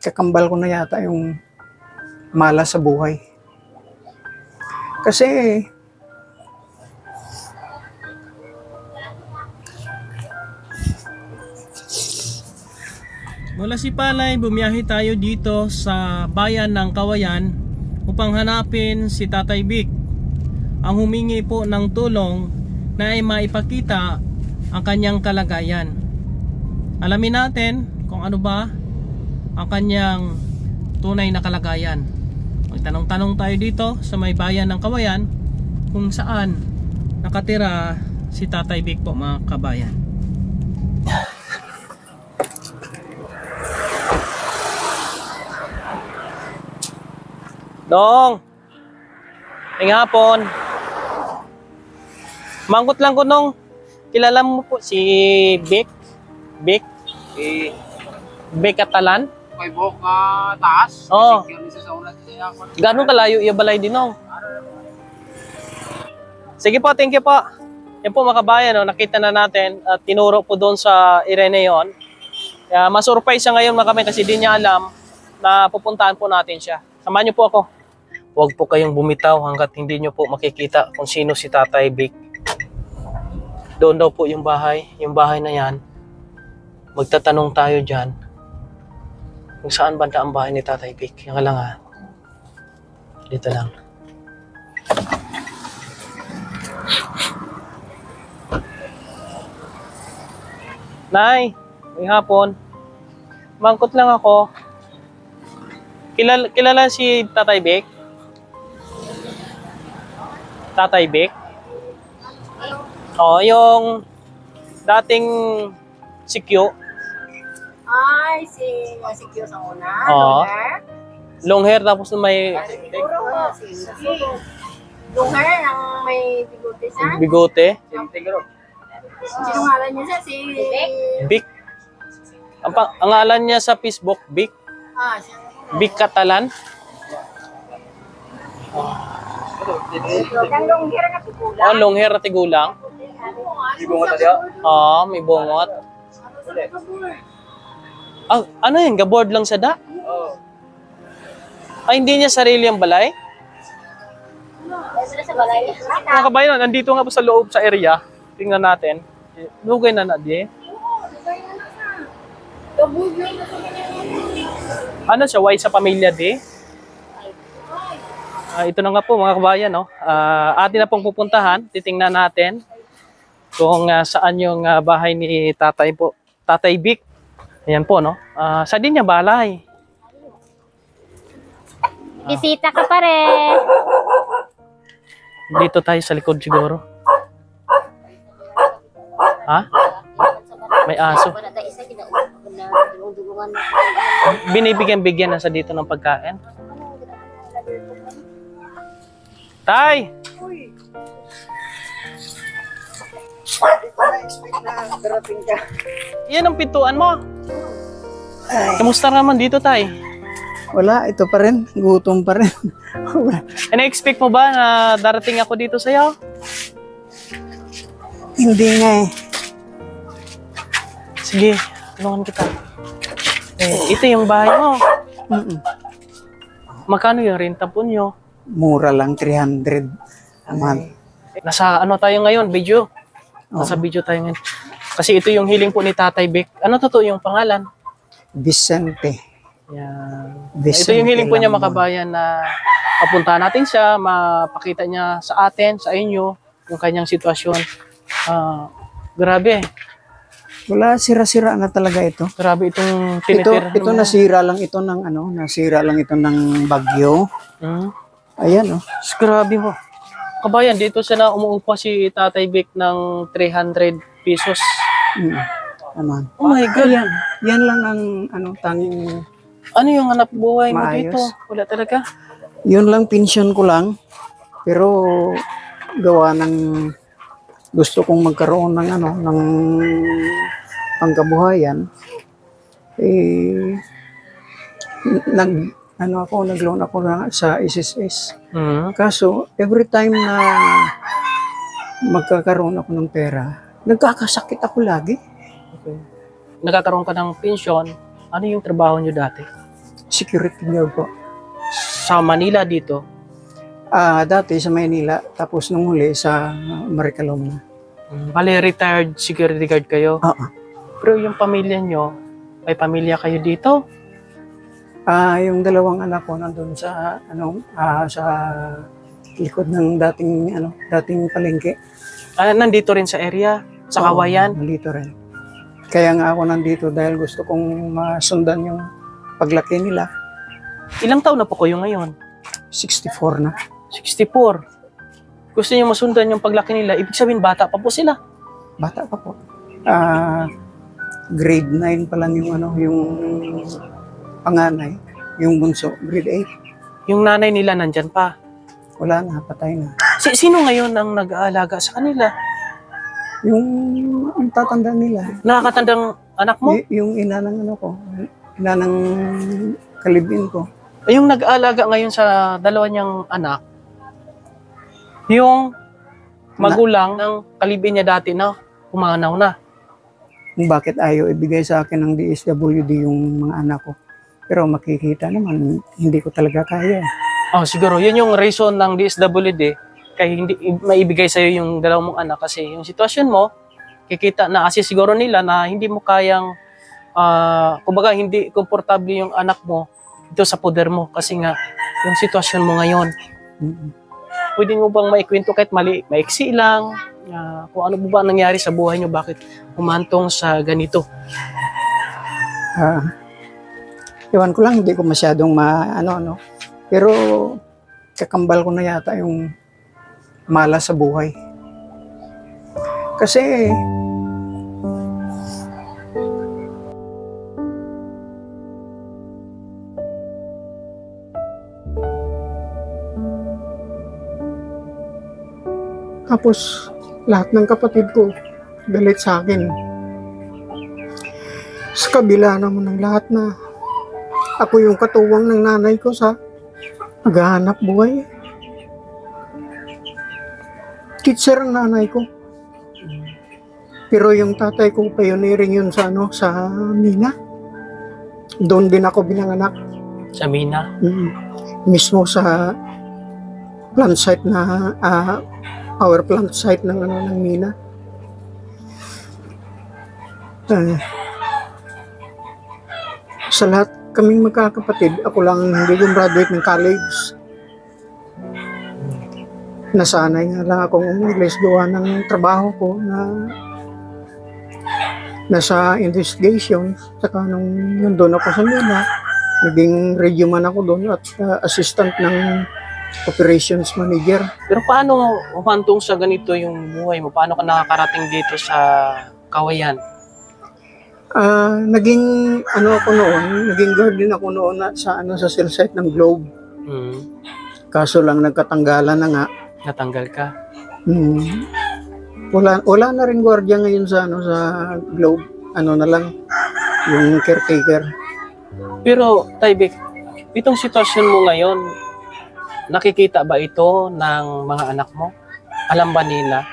kakambal ko na yata yung malas sa buhay. Kasi mula Sipalay, bumiyahe tayo dito sa bayan ng Kawayan upang hanapin si Tatay Vic. Ang humingi po ng tulong na ay maipakita ang kanyang kalagayan. Alamin natin kung ano ba ang kanyang tunay na kalagayan. Magtanong-tanong tayo dito sa may bayan ng Kawayan kung saan nakatira si Tatay Vic po, mga kabayan. Dong, ngayong hapon. Mangkot lang ko nung, kilala mo po si Vic? Vic? Vic Catalan? May buhok na taas. Oo. Gano'ng kalayo iya balay din nung? Sige po, thank you po. Yan po mga kabayan, no, nakita na natin at tinuro po doon sa Irene yon. Kaya masurprise siya ngayon mga kamay kasi di niya alam na pupuntahan po natin siya. Samahan niyo po ako. Huwag po kayong bumitaw hanggat hindi nyo po makikita kung sino si Tatay Vic. Doon daw po yung bahay na yan. Magtatanong tayo dyan kung saan banda ang bahay ni Tatay Vic. Yan ka lang ha. Dito lang. Nay, may hapon. Mangkot lang ako. Kilala si Tatay Vic? Tatay Vic? Oo, yung dating si Q. Ay, si Q sa una. Oo. Long hair tapos may Siguro, yung hair ang may bigote siya. bigote. Sino ngalan niya siya? Si Vic. Ang ngalan niya sa Facebook, Vic. siya. Vic Catalan. Yung long hair na pipula. Oh, long hair at tigulang. May bungot na diya? Oo, may bungot. Ah, ano yun? Gaboard lang sa da? Oo. Ay, hindi niya sarili ang balay? Sa balay. Mga kabayan, nandito nga po sa loob sa area. Tingnan natin. Lugay na di. Ano siya? White sa pamilya di? Ito na nga po mga kabayan. No? Atin na pong pupuntahan. Titingnan natin kung saan yung bahay ni Tatay po. Tatay Vic. Ayan po, no? Sa din niya balay. Bisita ka pa rin. Dito tayo sa likod siguro. Ha? May aso. Binibigyan-bigyan na sa dito ng pagkain. Tay! hindi ko na-expect na darating ka. Yan ang pintuan mo. Kamusta naman dito, Tay? Wala, ito pa rin. Gutom pa rin. Na-expect mo ba na darating ako dito sa'yo? Hindi nga eh. Sige, tulungan kita. Ito yung bahay mo. Magkano yung renta po nyo? Mura lang, 300 a month. Nasa ano tayo ngayon? Video. Nasa video tayo ngayon. Kasi ito yung hiling po ni Tatay Vic. Ano totoo yung pangalan? Vicente. Yan. Vicente Ito yung hiling po niya Lamon. makabayan na papuntahan natin siya, mapakita niya sa atin, sa inyo, yung kanyang sitwasyon. Grabe. Wala, sira-sira na talaga ito. Grabe itong tinitir. Ito nasira lang ito ng nasira lang ito ng bagyo. Ayan oh. Grabe ho. Kabayan, dito siya na umuupa si Tatay Vic ng 300 pesos. Naman. Oh my God. Yan lang ang tanging Ano yung hanap buhay mo maayos. dito? Wala talaga. Yun lang, pension ko lang. Pero gawa ng gusto kong magkaroon ng ng pangkabuhayan. Nag-loan ako sa SSS. Kaso, every time na magkakaroon ako ng pera, nagkakasakit ako lagi. Okay. Nagkakaroon ka ng pensyon. Ano yung trabaho nyo dati? security guard po. Sa Manila dito? Dati sa Maynila, tapos nung huli sa Maricalom na. Bale, retired security guard kayo? Oo. Pero yung pamilya nyo, may pamilya kayo dito? Yung dalawang anak ko nandun sa sa likod ng dating palengke. Nandito rin sa area? Sa Kawayan? Nandito rin. Kaya nga ako nandito dahil gusto kong masundan yung paglaki nila. Ilang taon na po kayo ngayon? 64 na. 64. Gusto niyo masundan yung paglaki nila, ibig sabihin bata pa po sila. Bata pa po. Grade 9 pa lang yung panganay. Yung bunso, grade 8. Yung nanay nila nandyan pa. Wala na, patay na. Sino ngayon ang nag-aalaga sa kanila? Yung tatanda nila. Nakakatandang anak mo? Yung ina ng ina ng kalibin ko. Yung nag-aalaga ngayon sa dalawa niyang anak, yung magulang ng kalibin niya dati na pumanaw na. Kung bakit ayaw ibigay sa akin ng DSWD yung mga anak ko. Pero makikita naman, hindi ko talaga kaya. Siguro, yun yung reason ng DSWD kaya hindi maibigay sa'yo yung dalawang mong anak kasi yung sitwasyon mo, kikita na kasi siguro nila na hindi mo kayang, kumbaga hindi komportable yung anak mo dito sa poder mo kasi nga yung sitwasyon mo ngayon. Pwede mo bang maikwento kahit maiksi lang kung ano ba nangyari sa buhay nyo, bakit humantong sa ganito? Iwan ko lang, hindi ko masyadong pero kakambal ko na yata yung malas sa buhay. Kasi tapos lahat ng kapatid ko galit sa akin. Sa kabila naman ng lahat na ako yung katuwang ng nanay ko sa paghahanap buhay. Teacher ang nanay ko. Pero yung tatay ko, pioneering yun sa Mina. Doon din ako binanganak. Sa Mina? Mismo sa plant site na power plant site ng Mina. Sa lahat kaming magkakapatid, ako lang hindi gumraduate ng college. Nasanay nga lang akong English gawa ng trabaho ko na nasa investigation. Saka nung nandun ako sa Mina, naging radio man ako doon at assistant ng operations manager. Pero paano humantong sa ganito yung buhay mo? Paano ka nakakarating dito sa Kawayan? Naging naging guard din ako noon sa cell site ng Globe. Kaso lang nagkatanggalan na nga. Natanggal ka? Wala na rin gwardiya ngayon sa Globe. Na lang yung caretaker. Pero Taibik, itong sitwasyon mo ngayon, nakikita ba ito ng mga anak mo? Alam ba nila?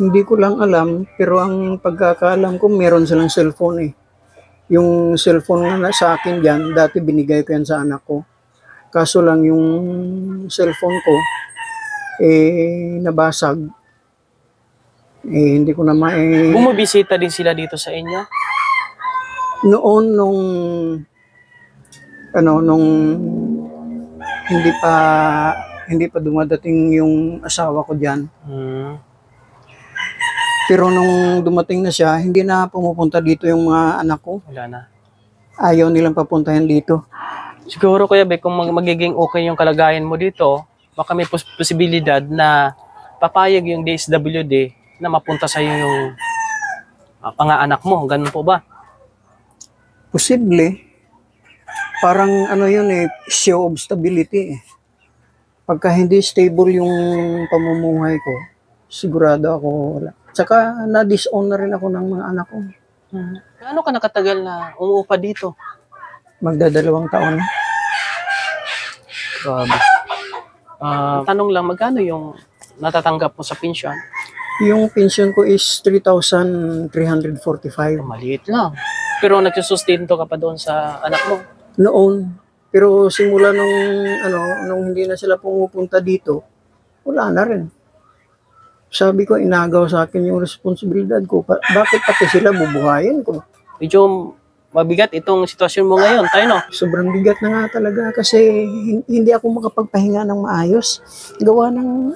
Hindi ko lang alam, pero ang pagkakaalam ko, meron silang cellphone eh. Yung cellphone na sa akin dyan, dati binigay ko yan sa anak ko. Kaso lang yung cellphone ko, nabasag. Hindi ko na Bumibisita din sila dito sa inyo? Noon, nung hindi pa dumadating yung asawa ko dyan. Pero nung dumating na siya, hindi na pumupunta dito yung mga anak ko. Wala na. Ayaw nilang papuntahin dito. Siguro Kuya Bek, kung magiging okay yung kalagayan mo dito, baka may posibilidad na papayag yung DSWD na mapunta sa iyo yung pang-anak mo. Ganun po ba? Posible. Parang show of stability eh. Pagka hindi stable yung pamumuhay ko, sigurado ako wala. Tsaka na-disown na rin ako ng mga anak ko. Gaano ka nakatagal na umuupa dito? Magdadalawang taon na. Grabe. Tanong lang, magkano yung natatanggap mo sa pension? Yung pension ko is 3,345. Maliit lang. Pero nagsusustento ka pa doon sa anak mo? noon. Pero simula nung hindi na sila pumupunta dito, wala na rin. Sabi ko, inagaw sa akin yung responsibilidad ko. Bakit pati sila bubuhayin ko? Medyo mabigat itong sitwasyon mo ngayon, tayo no? Sobrang bigat na nga talaga kasi hindi ako makapagpahinga ng maayos. Gawa ng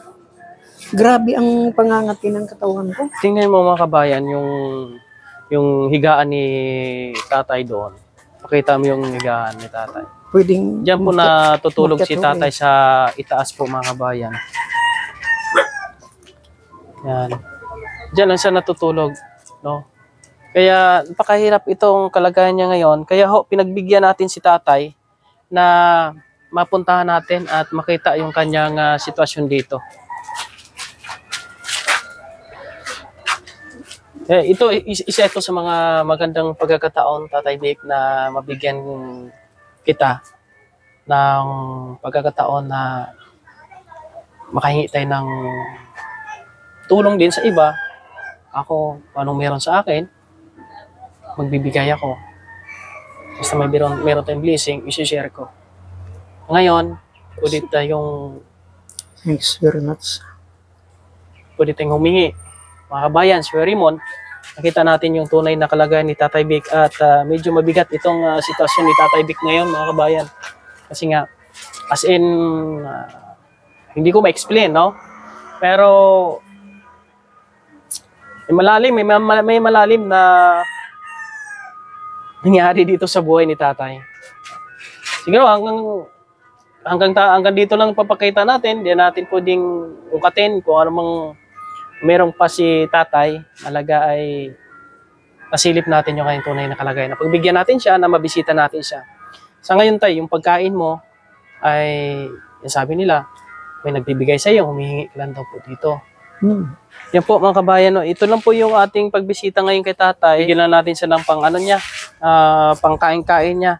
grabe ang pangangati ng katawan ko. Tingnan mo mga kabayan, yung higaan ni tatay doon. Pakita mo yung higaan ni tatay. Pwedeng Diyan po natutulog si makyat tatay sa itaas po mga kabayan. Yan. Diyan lang siya natutulog, no? Kaya napakahirap itong kalagayan niya ngayon. Kaya pinagbigyan natin si tatay na mapuntahan natin at makita yung kanyang sitwasyon dito. Isa ito sa mga magandang pagkakataon, Tatay Vic, na mabigyan kita ng pagkakataon na makahingi tayo ng tulong din sa iba. Ako, anong meron sa akin, magbibigay ako. Basta meron tayong blessing, isi-share ko. Ngayon, pwede Thanks very much. tayong humingi. Mga kabayan, si Raymond, nakita natin yung tunay na kalagayan ni Tatay Vic at medyo mabigat itong sitwasyon ni Tatay Vic ngayon, mga kabayan. Kasi nga, as in, hindi ko ma-explain, no? Pero, may malalim na nangyari dito sa buhay ni tatay. Siguro hanggang dito lang papakita natin, di natin pwedeng ukatin kung ano mang merong pa si tatay. Malaga ay nasilip natin yung kanyang tunay na kalagayan. Pagbigyan natin siya, na mabisita natin siya. Sa ngayon tayo, yung pagkain mo ay, yung sabi nila, may nagbibigay sa iyo, humihingi ka lang daw po dito. Yan po mga kabayan, no? Ito lang po yung ating pagbisita ngayon kay tatay. Bigyan na natin siya ng pangkain-kain niya.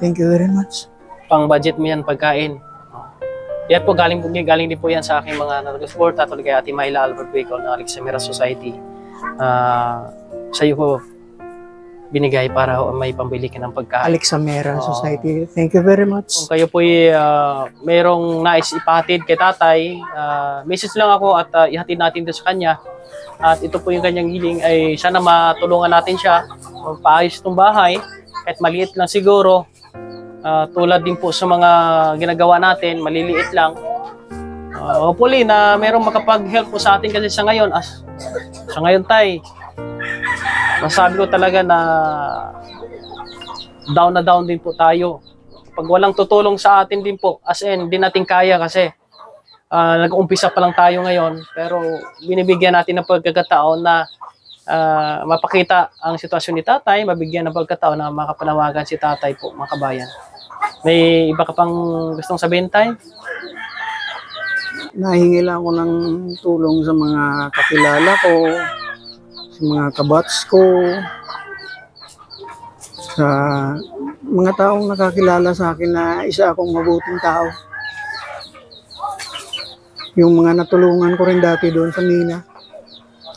Thank you very much. Pang budget mo yan pagkain. Yan po, galing din po yan sa aking mga nag-suporta tulad kay Ate Myla Albert Bacol ng Alexamera Society. Sa iyo po binigay para may pambili ka ng pagkain. Alexamera Society. Thank you very much. Kung kayo po merong nais ipatid kay tatay, message lang ako at ihatid natin doon sa kanya. At ito po yung kanyang hiling ay sana matulungan natin siya magpaayos ng bahay kahit maliit lang siguro. Tulad din po sa mga ginagawa natin, maliliit lang. Hopefully na merong makapag-help po sa atin kasi sa ngayon tay, masabi ko talaga na down din po tayo. Pag walang tutulong sa atin din po, as in, di natin kaya kasi nag-uumpisa pa lang tayo ngayon. Pero binibigyan natin ng pagkakataon na mapakita ang sitwasyon ni tatay, mabigyan ng pagkakataon na makapanawagan si tatay po, mga kabayan. May iba ka pang gustong sabihin, tay? Nahingi lang ako ng tulong sa mga kakilala ko, sa mga kabats ko, sa mga taong nakakilala sa akin na isa akong mabuting tao. Yung mga natulungan ko rin dati doon sa Mina.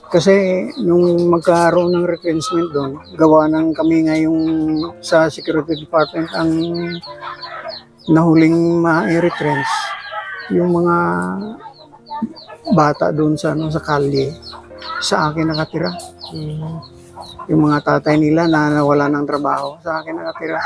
Kasi nung magkaroon ng retrenchment doon, gawa ng kami ngayong sa Security Department ang nahuling ma-retrench. Yung mga bata doon sa kalye, sa akin nakatira. Yung mga tatay nila na nawala ng trabaho, sa akin nakatira.